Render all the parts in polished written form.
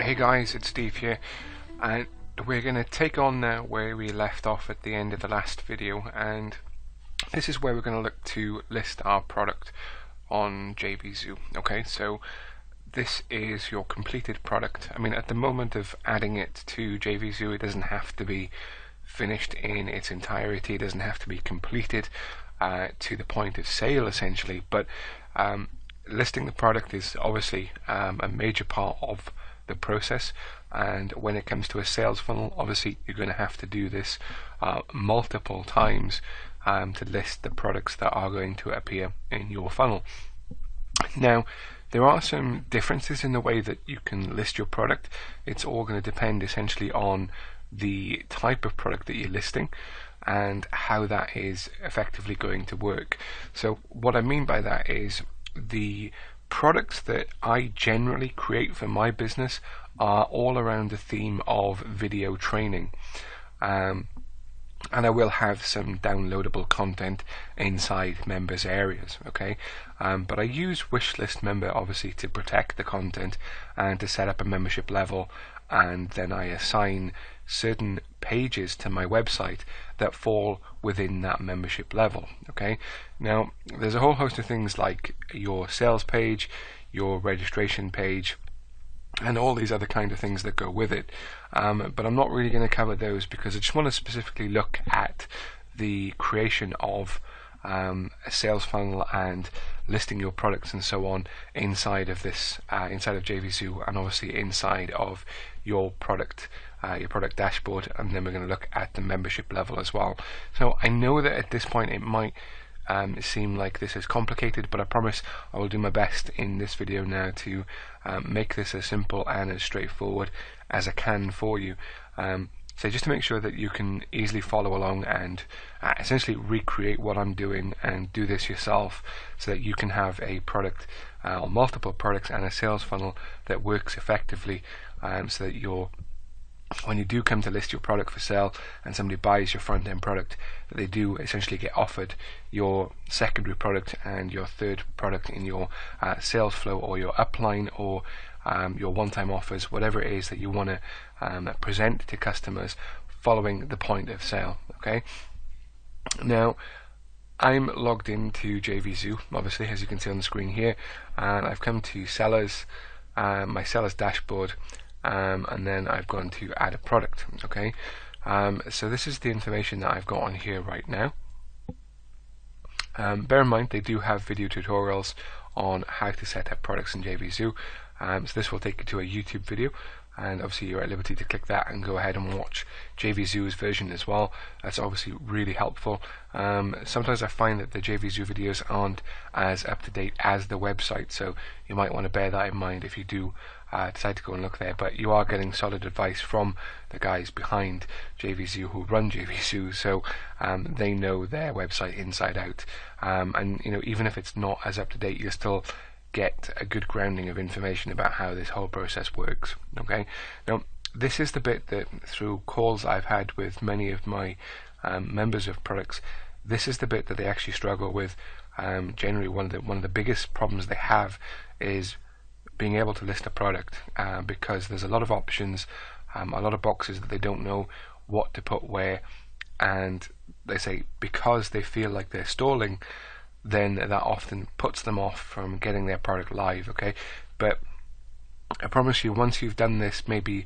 Hey guys, it's Steve here, and we're going to take on now where we left off at the end of the last video, and this is where we're going to look to list our product on JVZoo. Okay, so this is your completed product. I mean, at the moment of adding it to JVZoo, it doesn't have to be finished in its entirety, it doesn't have to be completed to the point of sale essentially, but listing the product is obviously a major part of the process, and when it comes to a sales funnel, obviously you're going to have to do this multiple times to list the products that are going to appear in your funnel. Now, there are some differences in the way that you can list your product. It's all going to depend essentially on the type of product that you're listing and how that is effectively going to work. So what I mean by that is the products that I generally create for my business are all around the theme of video training, and I will have some downloadable content inside members areas, okay, but I use wishlist member obviously to protect the content and to set up a membership level, and then I assign certain pages to my website that fall within that membership level. Okay, now there's a whole host of things like your sales page, your registration page, and all these other kind of things that go with it, but I'm not really going to cover those because I just want to specifically look at the creation of a sales funnel and listing your products and so on inside of this, inside of JVZoo, and obviously inside of your product dashboard, and then we're going to look at the membership level as well. So I know that at this point it might seem like this is complicated, but I promise I will do my best in this video now to make this as simple and as straightforward as I can for you. So just to make sure that you can easily follow along and essentially recreate what I'm doing and do this yourself, so that you can have a product or multiple products and a sales funnel that works effectively, so that when you do come to list your product for sale and somebody buys your front end product, that they do essentially get offered your secondary product and your third product in your sales flow, or your upline, or your one-time offers, whatever it is that you want to present to customers following the point of sale. Okay, now I'm logged into JVZoo, obviously, as you can see on the screen here, and I've come to sellers, my sellers dashboard, and then I've gone to add a product. Okay, so this is the information that I've got on here right now. Bear in mind they do have video tutorials on how to set up products in JVZoo, so this will take you to a YouTube video, and obviously you're at liberty to click that and go ahead and watch JVZoo's version as well. That's obviously really helpful. Sometimes I find that the JVZoo videos aren't as up to date as the website, so you might want to bear that in mind if you do decide to go and look there, but you are getting solid advice from the guys behind JVZoo who run JVZoo, so they know their website inside out, and you know, even if it's not as up to date, you still get a good grounding of information about how this whole process works. Okay, now this is the bit that, through calls I've had with many of my members of products, this is the bit that they actually struggle with. Generally, one of the biggest problems they have is being able to list a product, because there's a lot of options, a lot of boxes that they don't know what to put where, and they say because they feel like they're stalling, then that often puts them off from getting their product live. Okay, but I promise you, once you've done this maybe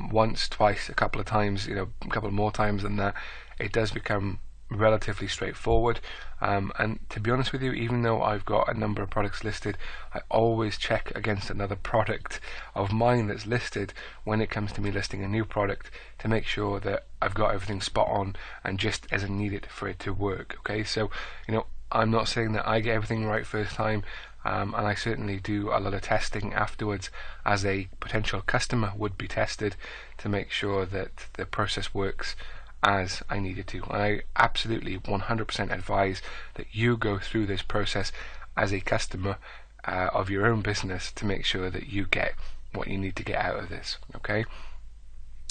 once, twice, a couple of times, you know, a couple more times than that, it does become relatively straightforward. And to be honest with you, even though I've got a number of products listed, I always check against another product of mine that's listed when it comes to me listing a new product, to make sure that I've got everything spot on and just as I need it for it to work. Okay, so you know, I'm not saying that I get everything right first time, and I certainly do a lot of testing afterwards, as a potential customer would be tested, to make sure that the process works as I need it to. And I absolutely 100% advise that you go through this process as a customer of your own business, to make sure that you get what you need to get out of this. Okay,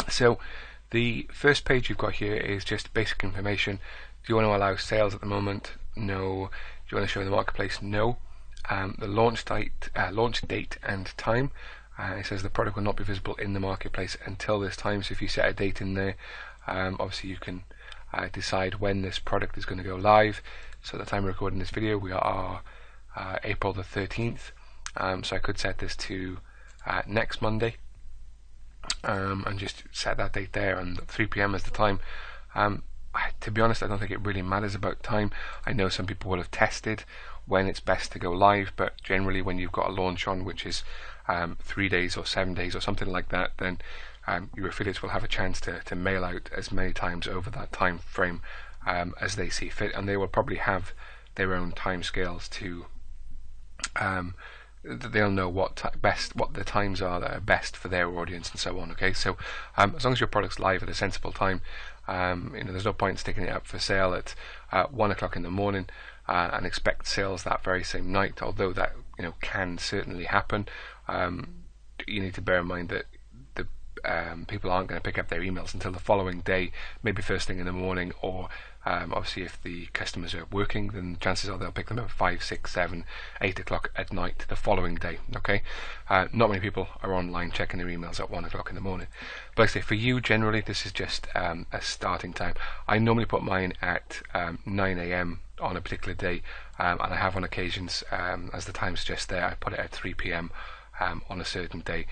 so the first page you've got here is just basic information. Do you want to allow sales at the moment? No. Do you want to show the marketplace? No. The launch date and time, It says the product will not be visible in the marketplace until this time. So if you set a date in there, obviously you can decide when this product is going to go live. So at the time of recording this video, we are April the 13th. So I could set this to next Monday, and just set that date there, and 3 PM is the time. To be honest, I don't think it really matters about time. I know some people will have tested when it's best to go live, but generally when you've got a launch on which is 3 days or 7 days or something like that, then your affiliates will have a chance to mail out as many times over that time frame as they see fit, and they will probably have their own time scales to they'll know what the times are that are best for their audience and so on. Okay, so as long as your product's live at a sensible time, there's no point sticking it up for sale at 1 o'clock in the morning and expect sales that very same night, although that can certainly happen. You need to bear in mind that the people aren't going to pick up their emails until the following day, maybe first thing in the morning, or obviously if the customers are working, then chances are they'll pick them up at 5, 6, 7, 8 o'clock at night the following day. Okay, not many people are online checking their emails at 1 o'clock in the morning. But like I say, for you generally this is just a starting time. I normally put mine at 9 AM on a particular day, and I have on occasions, as the time suggests there, I put it at 3 PM on a certain day.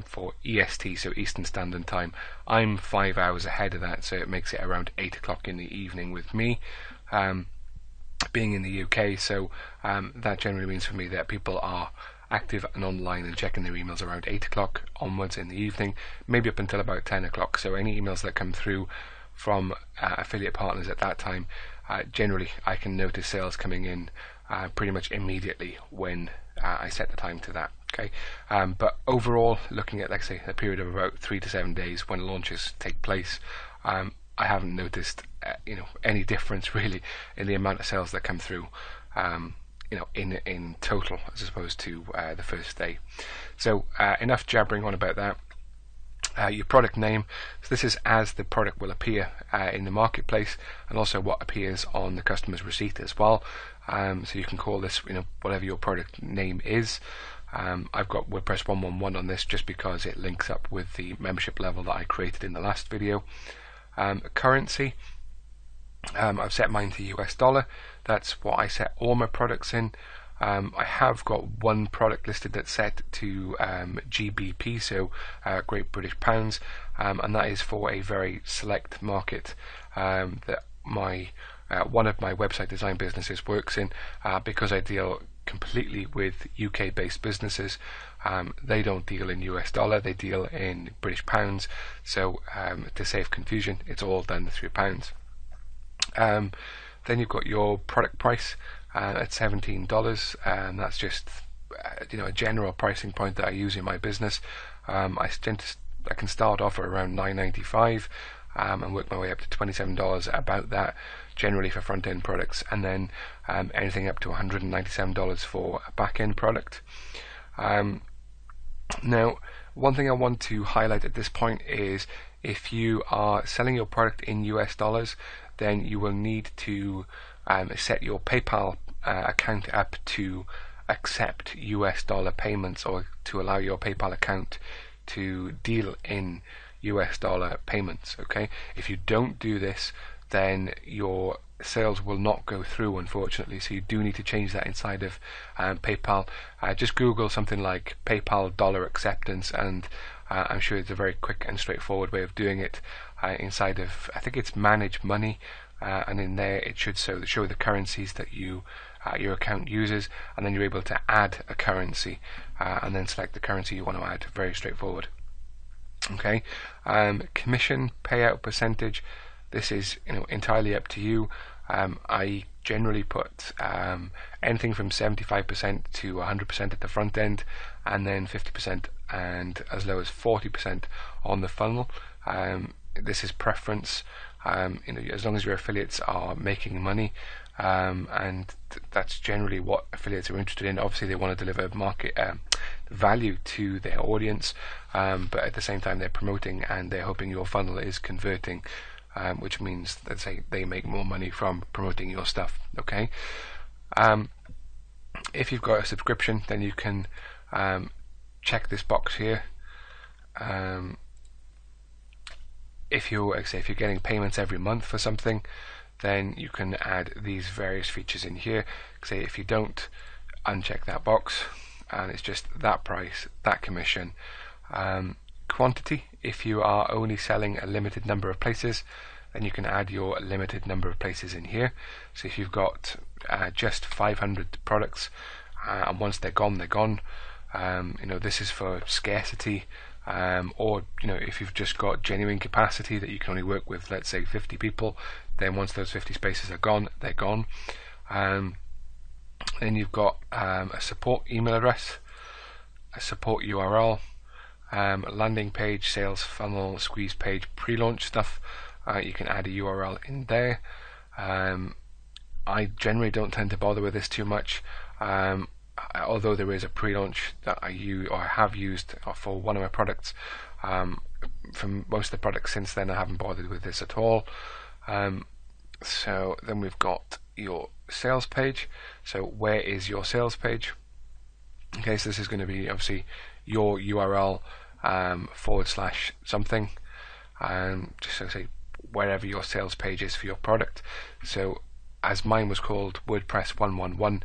For EST, so Eastern Standard Time, I'm 5 hours ahead of that, so it makes it around 8 o'clock in the evening with me, being in the UK. So that generally means for me that people are active and online and checking their emails around 8 o'clock onwards in the evening, maybe up until about 10 o'clock. So any emails that come through from affiliate partners at that time, generally I can notice sales coming in pretty much immediately when I set the time to that. Okay, but overall, looking at, like I say, a period of about 3 to 7 days when launches take place, I haven't noticed any difference really in the amount of sales that come through, in total, as opposed to the first day. So enough jabbering on about that. Your product name, so this is as the product will appear in the marketplace, and also what appears on the customer's receipt as well. So you can call this whatever your product name is. I've got WordPress 111 on this just because it links up with the membership level that I created in the last video. Currency, I've set mine to US dollar. That's what I set all my products in. I have got one product listed that's set to GBP, so Great British Pounds, and that is for a very select market that one of my website design businesses works in, because I deal completely with UK based businesses. They don't deal in US dollar, they deal in British pounds, so to save confusion, it's all done through pounds. Then you've got your product price at $17, and that's just a general pricing point that I use in my business. I can start off at around $9.95 and work my way up to $27, about that generally for front end products, and then anything up to $197 for a back end product. Now, one thing I want to highlight at this point is if you are selling your product in US dollars, then you will need to set your PayPal account up to accept US dollar payments, or to allow your PayPal account to deal in US dollar payments. Okay, if you don't do this, then your sales will not go through, unfortunately. So you do need to change that inside of PayPal. Just Google something like PayPal dollar acceptance, and I'm sure it's a very quick and straightforward way of doing it. Inside of, I think it's Manage Money, and in there it should show the currencies that your account uses, and then you're able to add a currency, and then select the currency you want to add. Very straightforward. Okay, commission payout percentage. This is entirely up to you. I generally put anything from 75% to 100% at the front end, and then 50% and as low as 40% on the funnel. This is preference. As long as your affiliates are making money, and that's generally what affiliates are interested in. Obviously, they want to deliver market value to their audience, but at the same time they're promoting and they're hoping your funnel is converting, which means that they make more money from promoting your stuff. Okay, if you've got a subscription, then you can check this box here. If you're getting payments every month for something, then you can add these various features in here. Say if you don't, uncheck that box, and it's just that price, that commission. Quantity, if you are only selling a limited number of places, then you can add your limited number of places in here. So if you've got just 500 products, and once they're gone, they're gone. This is for scarcity, or if you've just got genuine capacity that you can only work with, let's say 50 people, then once those 50 spaces are gone, they're gone. Then you've got a support email address, a support URL, landing page, sales funnel, squeeze page, pre-launch stuff. You can add a URL in there. I generally don't tend to bother with this too much, although there is a pre-launch that I have used for one of my products. From most of the products since then, I haven't bothered with this at all. So then we've got your sales page. So where is your sales page? Okay, so this is going to be obviously your URL / something, just so say wherever your sales page is for your product. So as mine was called WordPress 111,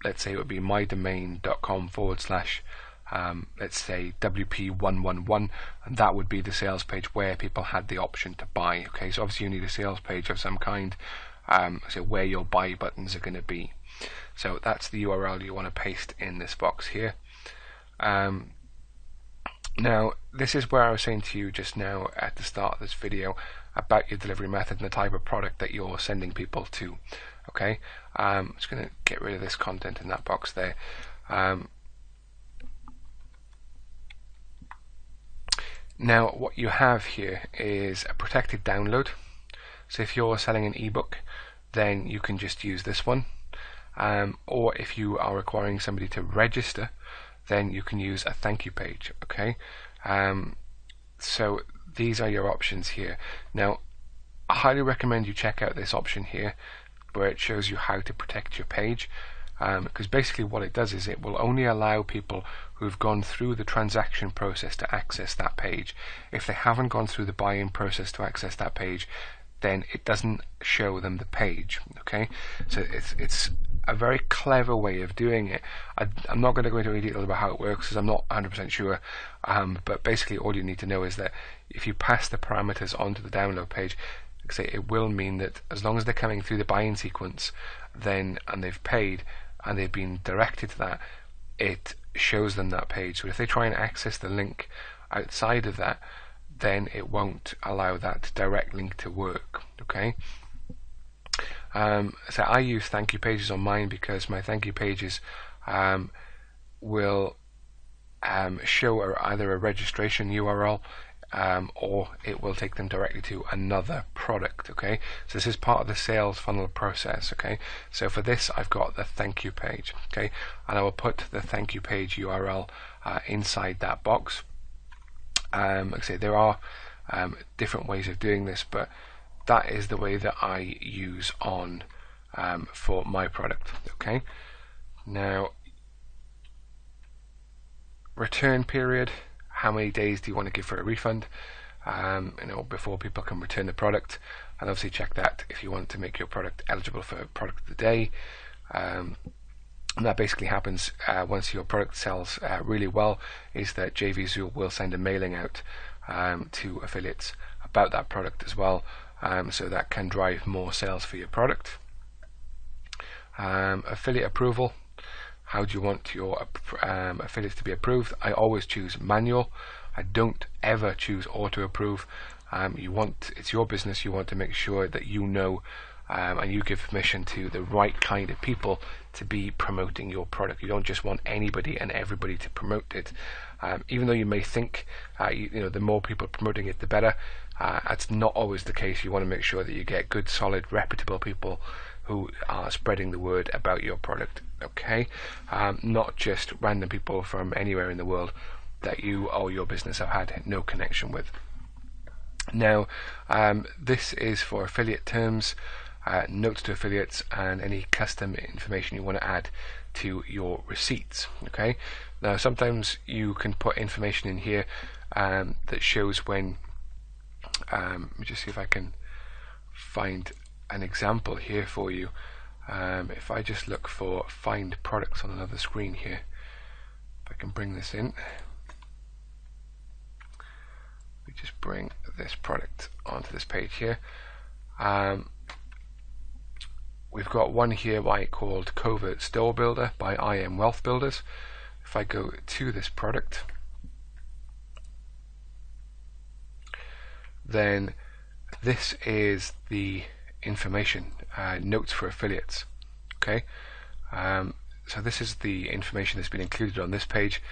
let's say it would be mydomain.com / let's say WP111, and that would be the sales page where people had the option to buy. Okay, so obviously you need a sales page of some kind, so where your buy buttons are going to be. So that's the URL you want to paste in this box here. Now this is where I was saying to you just now at the start of this video about your delivery method and the type of product that you're sending people to. Okay, I'm just going to get rid of this content in that box there. Now what you have here is a protected download. So if you're selling an ebook, then you can just use this one, or if you are requiring somebody to register, then you can use a thank you page. Okay, so these are your options here. Now I highly recommend you check out this option here where it shows you how to protect your page, because basically what it does is it will only allow people who've gone through the transaction process to access that page. If they haven't gone through the buy-in process to access that page, then it doesn't show them the page. Okay, so it's a very clever way of doing it. I'm not going to go into any detail about how it works because I'm not 100% sure, but basically all you need to know is that if you pass the parameters onto the download page, say it will mean that as long as they're coming through the buy-in sequence, then and they've paid and they've been directed to that, it shows them that page. So if they try and access the link outside of that, then it won't allow that direct link to work. Okay, so I use thank you pages on mine because my thank you pages will show either a registration URL, or it will take them directly to another product. Okay, so this is part of the sales funnel process. Okay, so for this I've got the thank you page. Okay, and I will put the thank you page URL inside that box. Like I say, there are different ways of doing this, but that is the way that I use on for my product. Okay, now return period. How many days do you want to give for a refund? Before people can return the product, and obviously check that if you want to make your product eligible for product of the day. And that basically happens once your product sells really well, is that JVZoo will send a mailing out to affiliates about that product as well, so that can drive more sales for your product. Affiliate approval. How do you want your affiliates to be approved? I always choose manual. I don't ever choose auto approve. It's your business. You want to make sure that you know and you give permission to the right kind of people to be promoting your product. You don't just want anybody and everybody to promote it. Even though you may think the more people promoting it, the better. That's not always the case. You want to make sure that you get good, solid, reputable people who are spreading the word about your product. Okay, not just random people from anywhere in the world that you or your business have had no connection with. Now, this is for affiliate terms. notes to affiliates, and any custom information you want to add to your receipts. Okay, now sometimes you can put information in here that shows when let me just see if I can find an example here for you. If I just look for find products on another screen here, if I can bring this in, we just bring this product onto this page here. We've got one here called Covert Store Builder by IM Wealth Builders. If I go to this product, then this is the information, notes for affiliates. Okay, so this is the information that's been included on this page,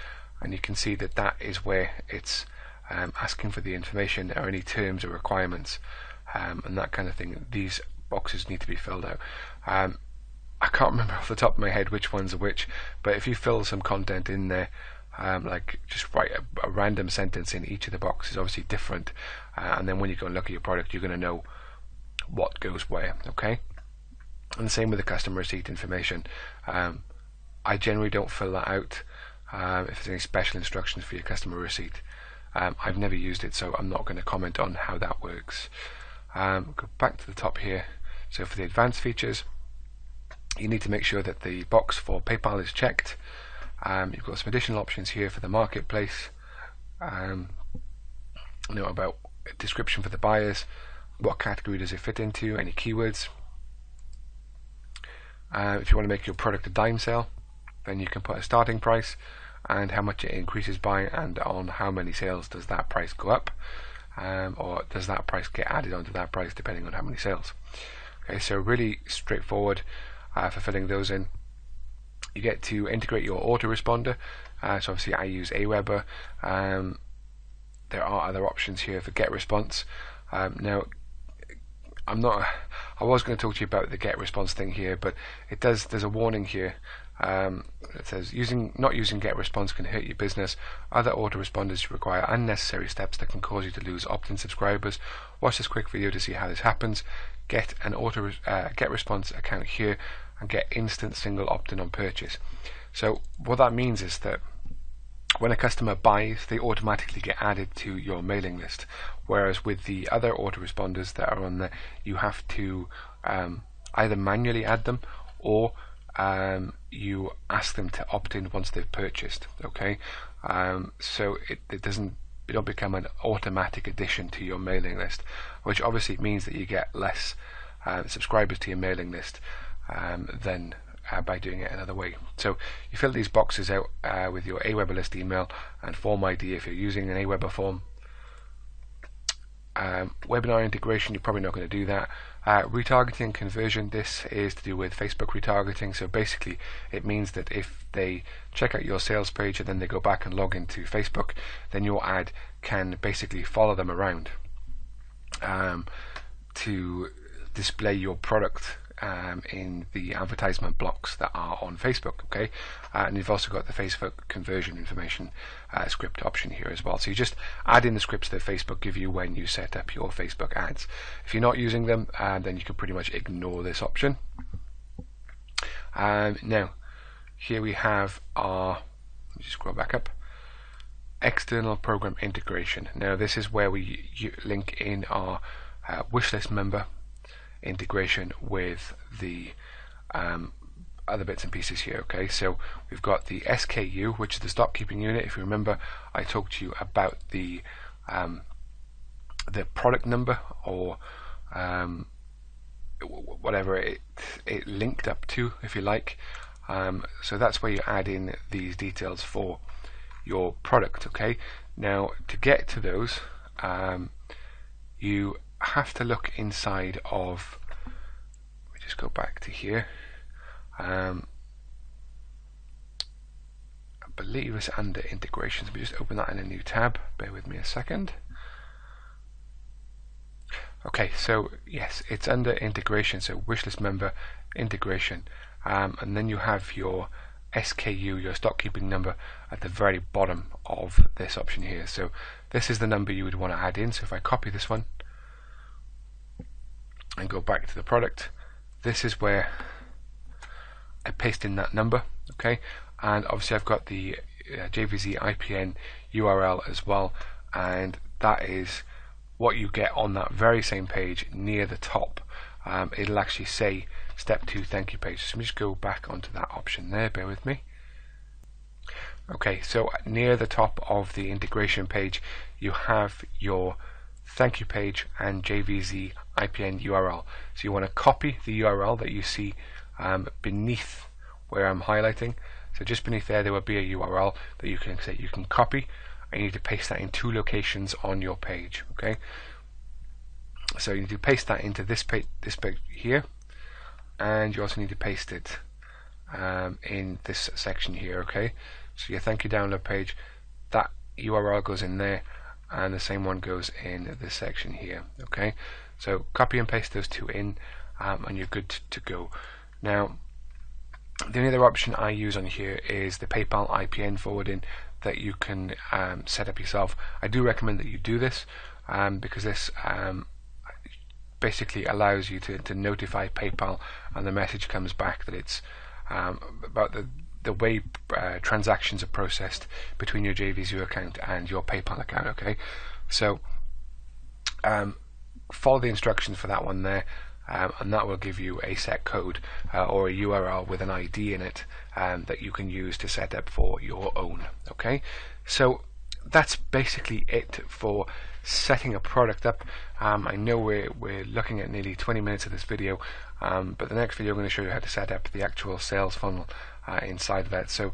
and you can see that that is where it's asking for the information or any terms or requirements and that kind of thing. These boxes need to be filled out. I can't remember off the top of my head which ones are which, but if you fill some content in there, like just write a random sentence in each of the boxes, obviously different, and then when you go and look at your product, you're going to know what goes where. Okay, and the same with the customer receipt information. I generally don't fill that out. If there's any special instructions for your customer receipt, I've never used it, so I'm not going to comment on how that works. Go back to the top here. So for the advanced features, you need to make sure that the box for PayPal is checked. You've got some additional options here for the marketplace. About a description for the buyers, what category does it fit into, any keywords. If you want to make your product a dime sale, then you can put a starting price and how much it increases by, and on how many sales does that price go up, or does that price get added onto that price depending on how many sales. Okay, so really straightforward for filling those in. You get to integrate your Autoresponder. So obviously I use Aweber. There are other options here for get response. Now I was going to talk to you about the get response thing here, but there's a warning here. It says not using get response can hurt your business. Other autoresponders require unnecessary steps that can cause you to lose opt-in subscribers. Watch this quick video to see how this happens. Get an get response account here and get instant single opt-in on purchase. So what that means is that when a customer buys, they automatically get added to your mailing list, whereas with the other autoresponders that are on there, you have to either manually add them or you ask them to opt in once they've purchased. Okay, so it don't become an automatic addition to your mailing list, which obviously means that you get less subscribers to your mailing list than by doing it another way. So you fill these boxes out with your Aweber list email and form ID if you're using an Aweber form. Webinar integration, you're probably not going to do that. Retargeting conversion, this is to do with Facebook retargeting. So basically it means that if they check out your sales page and then they go back and log into Facebook, then your ad can basically follow them around to display your product in the advertisement blocks that are on Facebook. Okay, and you've also got the Facebook conversion information script option here as well. So you just add in the scripts that Facebook give you when you set up your Facebook ads. If you're not using them, then you can pretty much ignore this option. Now here we have our, let me just scroll back up, external program integration. Now this is where we link in our wishlist member integration with the other bits and pieces here. Okay, so we've got the SKU, which is the stock keeping unit. If you remember, I talked to you about the product number, or whatever it linked up to, if you like. So that's where you add in these details for your product. Okay, now to get to those, you have to look inside of, let me just go back to here. I believe it's under integrations. Let me just open that in a new tab. Bear with me a second. Okay, so yes, it's under integration, so wishlist member integration, and then you have your SKU, your stock keeping number, at the very bottom of this option here. So this is the number you would want to add in. So if I copy this one and go back to the product, this is where I paste in that number, okay, and obviously I've got the JVZ Ipn URL as well, and that is what you get on that very same page near the top. It'll actually say step 2 thank you page. So let me just go back onto that option there, bear with me. Okay, so near the top of the integration page you have your thank you page and JVZ Ipn URL. So you want to copy the URL that you see beneath where I'm highlighting. So just beneath there will be a URL that you can copy, and you need to paste that in 2 locations on your page. Okay, so you need to paste that into this page here, and you also need to paste it in this section here. Okay, so your thank you download page, that URL goes in there, and the same one goes in this section here. Okay, so copy and paste those 2 in, and you're good to go. Now, the only other option I use on here is the PayPal Ipn Forwarding that you can set up yourself. I do recommend that you do this because this basically allows you to notify PayPal, and the message comes back that it's about the way transactions are processed between your JVZoo account and your PayPal account. Okay, so follow the instructions for that one there. And that will give you a set code or a URL with an ID in it that you can use to set up for your own. Okay, so that's basically it for setting a product up. I know we're looking at nearly 20 minutes of this video, but the next video I'm going to show you how to set up the actual sales funnel inside of that. So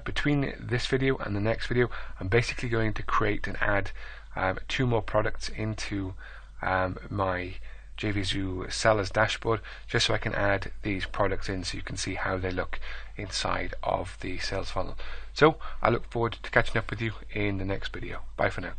between this video and the next video, I'm basically going to create and add 2 more products into my JVZoo sellers dashboard, just so I can add these products in so you can see how they look inside of the sales funnel. So I look forward to catching up with you in the next video. Bye for now.